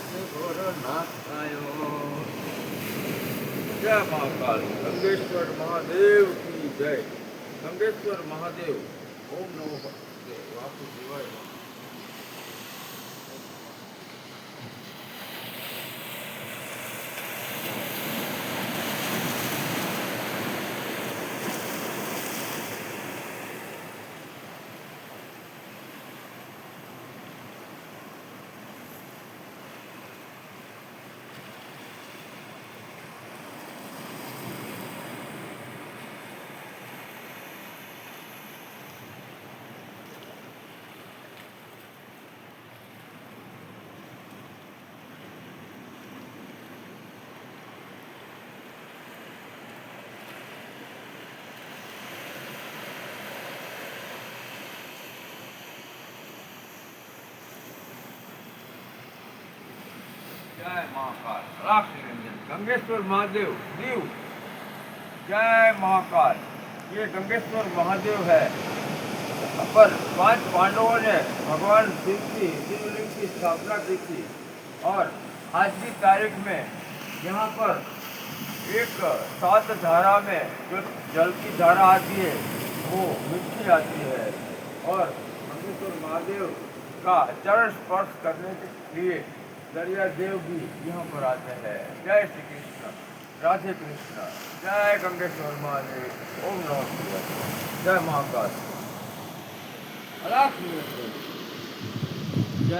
घोरनाथ आयो। जय महाकाल। गंगेश्वर महादेव की जय। गंगेश्वर महादेव। ओम नमो भगवते वासुदेवाय नमः। जय महाकाल। राख निरंजन गंगेश्वर महादेव दीव। जय महाकाल। ये गंगेश्वर महादेव है। पर 5 पांडवों ने भगवान शिव की शिवलिंग की स्थापना की थी और आज की तारीख में यहाँ पर एक 7 धारा में जो जल की धारा आती है वो मिट्टी आती है और गंगेश्वर महादेव का चरण स्पर्श करने के लिए दरिया देव भी यहाँ पर आते हैं। जय श्री कृष्ण, राधे कृष्ण। जय गंगेश्वर महादेव। ओम नमः शिवाय। जय महाकाल।